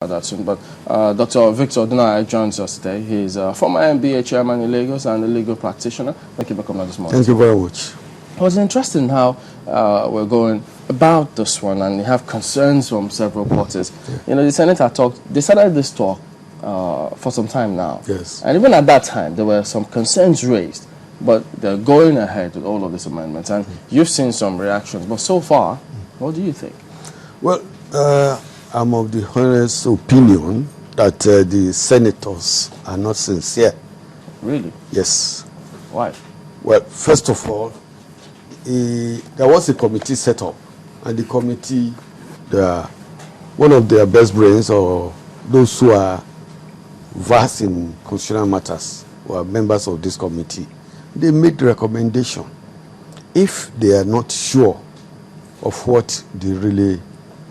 That soon. But Dr. Victor Odunai joins us today. He's a former MBA chairman in Lagos and a legal practitioner. Thank you for coming this morning. Thank you very much. It was interesting how we're going about this one, and we have concerns from several parties. You know, the Senate had they started this talk for some time now. Yes. And even at that time, there were some concerns raised, but they're going ahead with all of these amendments. And you've seen some reactions, but so far, what do you think? Well, I'm of the honest opinion that the senators are not sincere. Really? Yes. Why? Well, first of all, there was a committee set up, and the committee, one of their best brains, or those who are versed in constitutional matters, were members of this committee. They made the recommendation. If they are not sure of what they really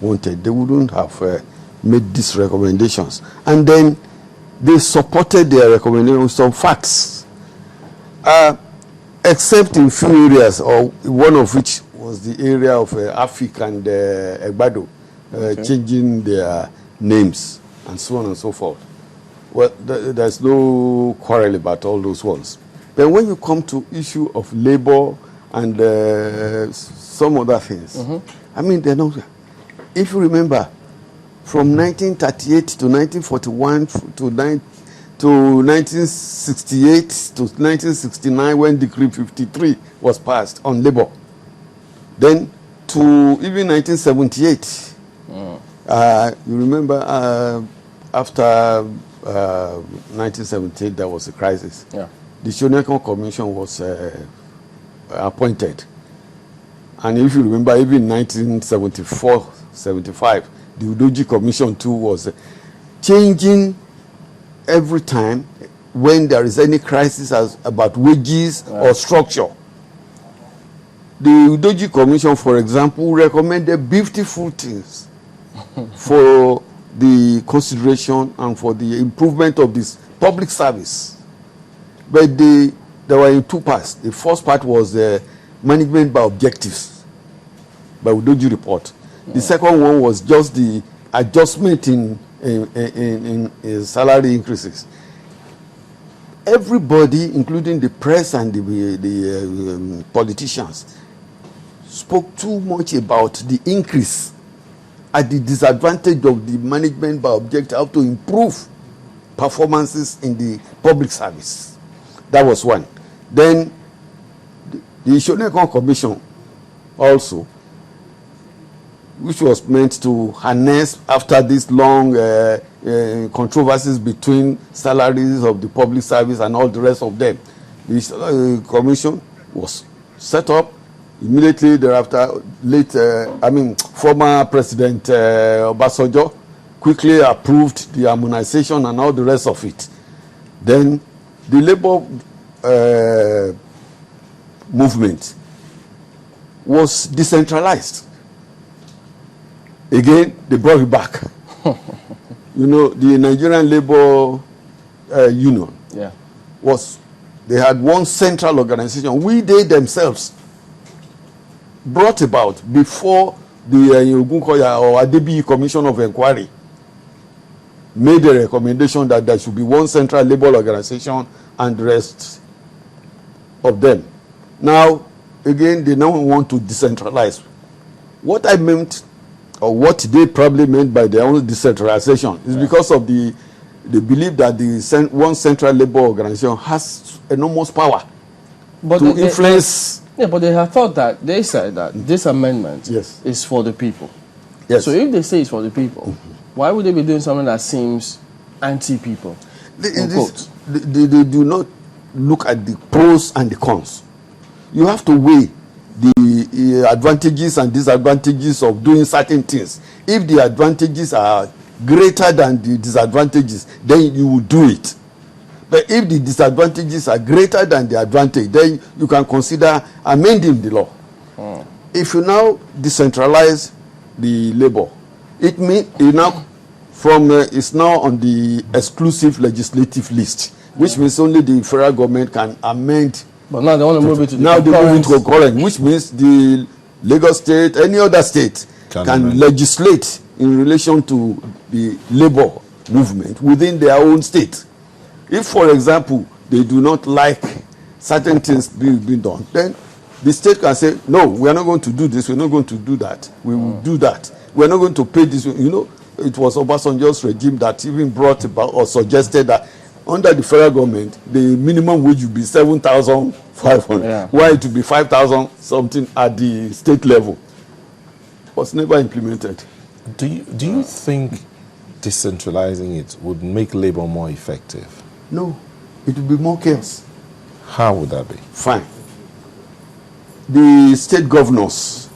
wanted, they wouldn't have made these recommendations. And then they supported their recommendation with some facts, except in few areas, or one of which was the area of Afik and Egbado, changing their names and so on and so forth. Well, there's no quarrel about all those ones. But when you come to issue of labor and some other things, I mean, they're not. If you remember, from 1938 to 1941 to 1968 to 1969, when Decree 53 was passed on labor, then to even 1978, you remember, after 1978, there was a crisis. Yeah. The Shoneko Commission was appointed. And if you remember, even 1974-75, the Udoji Commission too was changing every time when there is any crisis about wages or structure. The Udoji Commission, for example, recommended beautiful things for the consideration and for the improvement of this public service. But they were in two parts. The first part was management by objectives, by Udoji report. The second one was just the adjustment in salary increases. Everybody, including the press and the politicians, spoke too much about the increase at the disadvantage of the management by objective, how to improve performances in the public service. That was one. Then the Shoneko Commission also, which was meant to harness after these long controversies between salaries of the public service and all the rest of them. This commission was set up immediately thereafter. Former President Obasanjo quickly approved the harmonization and all the rest of it. Then the labor movement was decentralized. Again, they brought it back. You know, the Nigerian Labor Union they had one central organization. They themselves brought about before the Ogunkoya or Adebiyi Commission of Inquiry made a recommendation that there should be one central labor organization and the rest of them. Now, again, they now want to decentralize. What I meant, or what they probably meant by their own decentralization, is because of the belief that the one central labor organization has enormous power to influence. But they have thought that, they said that this amendment is for the people. Yes. So if they say it's for the people, why would they be doing something that seems anti-people? They do not look at the pros and the cons. You have to weigh the advantages and disadvantages of doing certain things. If the advantages are greater than the disadvantages, then you will do it. But if the disadvantages are greater than the advantage, then you can consider amending the law. If you now decentralize the labor, it means it's now on the exclusive legislative list, which means only the federal government can amend. But now they want to move it to concurrent, which means the Lagos State, any other state can legislate in relation to the labor movement within their own state. If, for example, they do not like certain things being done, then the state can say, no, we are not going to do this, we are not going to do that, we will do that. We are not going to pay this. You know, it was Obasanjo's regime that even brought about or suggested that under the federal government, the minimum wage would be 7,500. Yeah. Why it would be 5,000 something at the state level. It was never implemented. Do you think decentralizing it would make labor more effective? No, it would be more chaos. How would that be? Fine. The state governors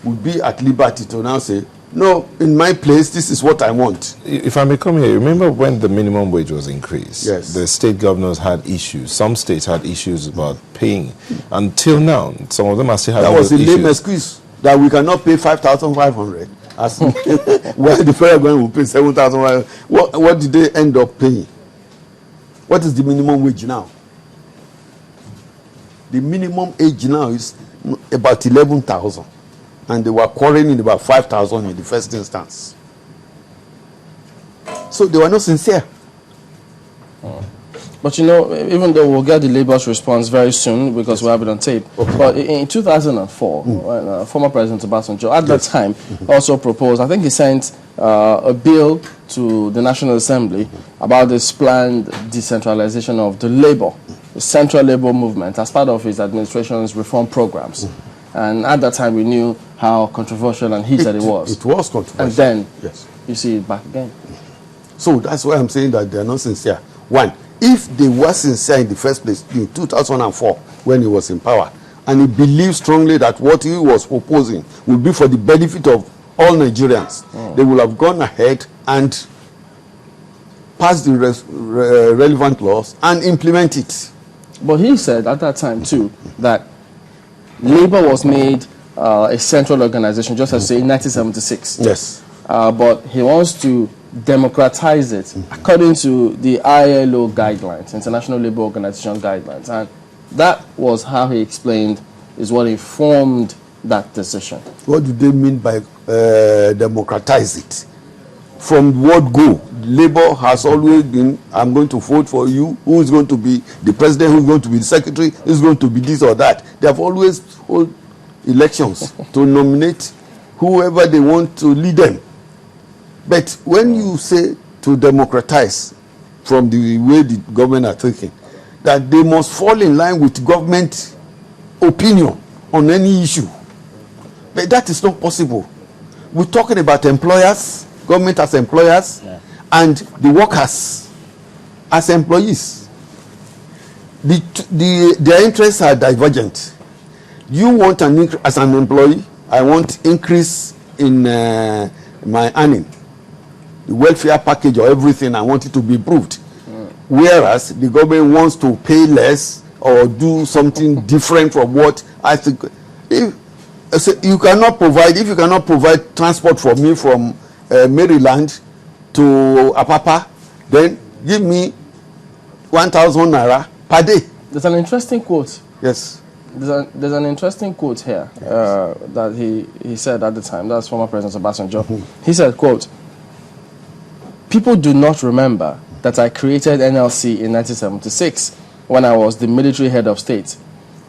would be at liberty to now say, no, in my place, this is what I want. If I may come here, remember when the minimum wage was increased? Yes. The state governors had issues. Some states had issues about paying. Until now, some of them are still having issues. That was a lame excuse, that we cannot pay 5,500. As while the federal government will pay 7,500. What did they end up paying? What is the minimum wage now? The minimum age now is about 11,000. And they were quarreling about 5,000 in the first instance. So they were not sincere. But you know, even though we'll get the labor's response very soon because we have it on tape, okay. But in 2004, when, former President Obasanjo at that time also proposed, I think he sent a bill to the National Assembly about this planned decentralization of the labor, the central labor movement, as part of his administration's reform programs. And at that time, we knew how controversial and heated it was. It was controversial. And then you see it back again. So that's why I'm saying that they're not sincere. One, if they were sincere in the first place in 2004 when he was in power, and he believed strongly that what he was proposing would be for the benefit of all Nigerians, they would have gone ahead and passed the relevant laws and implement it. But he said at that time too that labor was made a central organization, just as say in 1976. Yes. But he wants to democratize it according to the ILO guidelines, International Labour Organization guidelines. And that was how he explained is what informed that decision. What do they mean by democratize it? From word go, labor has always been, I'm going to vote for you, who is going to be the president, who is going to be the secretary, who is going to be this or that. They have always held elections to nominate whoever they want to lead them. But when you say to democratize, from the way the government are thinking, that they must fall in line with government opinion on any issue. But that is not possible. We're talking about employers, government as employers, and the workers as employees. Their interests are divergent. You want an increase as an employee, I want increase in my earning. The welfare package or everything, I want it to be improved. Whereas the government wants to pay less or do something different from what I think. If you cannot provide transport for me from Maryland to Apapa, then give me 1,000 naira per day. There's an interesting quote. Yes. There's an interesting quote here that he said at the time. That's former President Obasanjo. He said, quote, "People do not remember that I created NLC in 1976 when I was the military head of state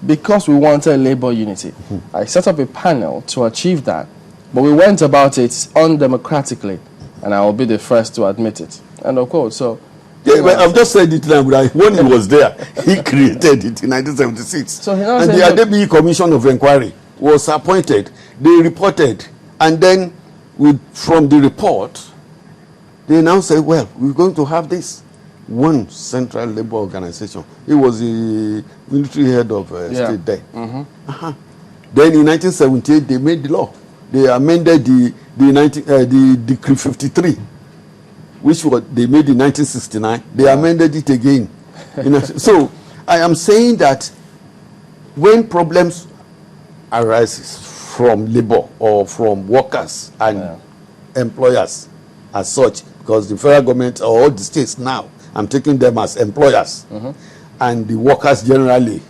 because we wanted labor unity. I set up a panel to achieve that, but we went about it undemocratically, and I will be the first to admit it." End of quote. So, yeah, but I've just said it now, but when he was there, he created it in 1976. So and the Adebiyi Commission of Inquiry was appointed. They reported, and then from the report, they now say, well, we're going to have this one central labor organization. He was the military head of state there. Then in 1978, they made the law. They amended the Decree 53, which they made in 1969. They amended it again. So I am saying that when problems arise from labor or from workers and employers as such, because the federal government or all the states now, I'm taking them as employers, and the workers generally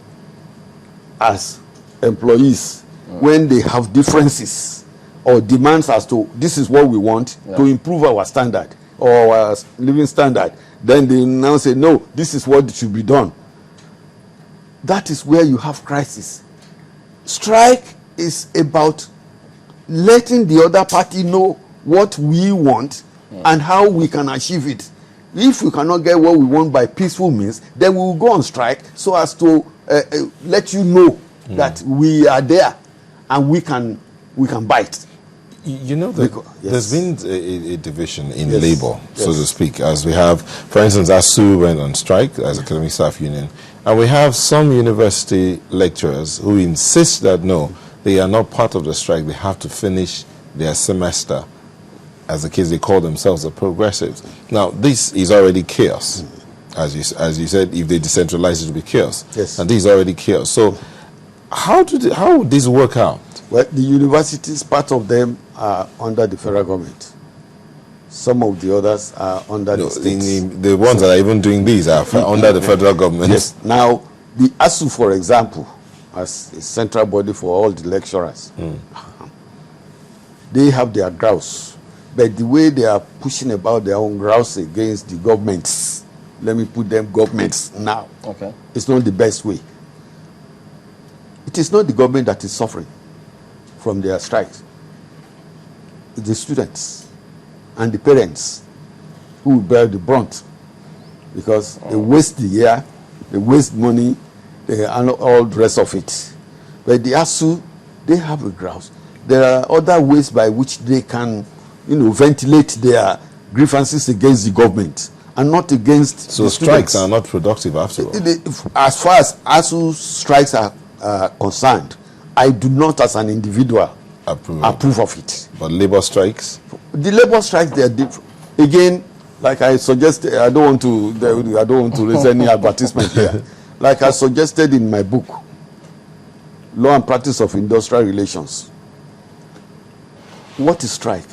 as employees, when they have differences or demands as to this is what we want to improve our standard or our living standard, then they now say, no, this is what should be done. That is where you have crisis. Strike is about letting the other party know what we want and how we can achieve it. If we cannot get what we want by peaceful means, then we will go on strike so as to let you know that we are there and we can bite. You know, there's been a division in labor, so to speak, as we have, for instance, ASU went on strike as Academic Staff Union, and we have some university lecturers who insist that no, they are not part of the strike, they have to finish their semester. As the kids, they call themselves the progressives. Now, this is already chaos. As you said, if they decentralize, it will be chaos. Yes. And this is already chaos. So how would this work out? Well, the universities, part of them are under the federal government. Some of the others are under the states. The ones that are even doing these are under the federal government. Yes. Now, the ASU, for example, as a central body for all the lecturers, they have their grouse. But the way they are pushing about their own grouse against the governments, let me put them governments now, it's not the best way. It is not the government that is suffering from their strikes. It's the students and the parents who will bear the brunt, because they waste the year, they waste money, and all the rest of it. But the ASU, they have a grouse. There are other ways by which they can, ventilate their grievances against the government and not against the students. So strikes are not productive after all. As far as ASU strikes are concerned, I do not, as an individual, approve of it. But labor strikes? The labor strikes, they are different. Again, like I suggested, I don't want to raise any advertisement here. Like I suggested in my book, Law and Practice of Industrial Relations. What is strike?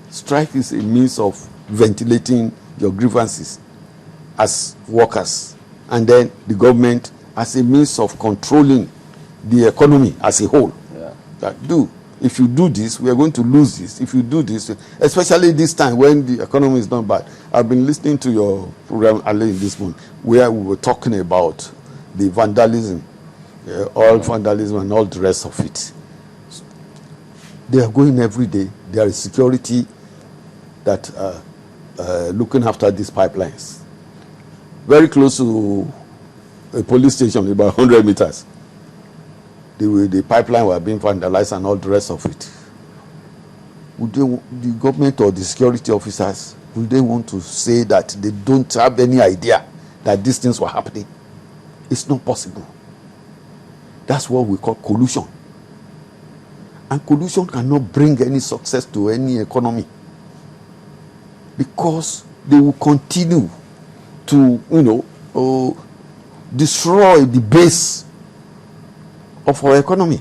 Strike is a means of ventilating your grievances as workers, and then the government as a means of controlling the economy as a whole. If you do this, we are going to lose this. If you do this, especially this time when the economy is not bad. I've been listening to your program early in this month, where we were talking about the vandalism, all vandalism and all the rest of it. They are going every day. There is security that looking after these pipelines. Very close to a police station, about 100 meters. The pipeline were being vandalized and all the rest of it. Would the government or the security officers, would they want to say that they don't have any idea that these things were happening? It's not possible. That's what we call collusion. And collusion cannot bring any success to any economy, because they will continue to, destroy the base of our economy.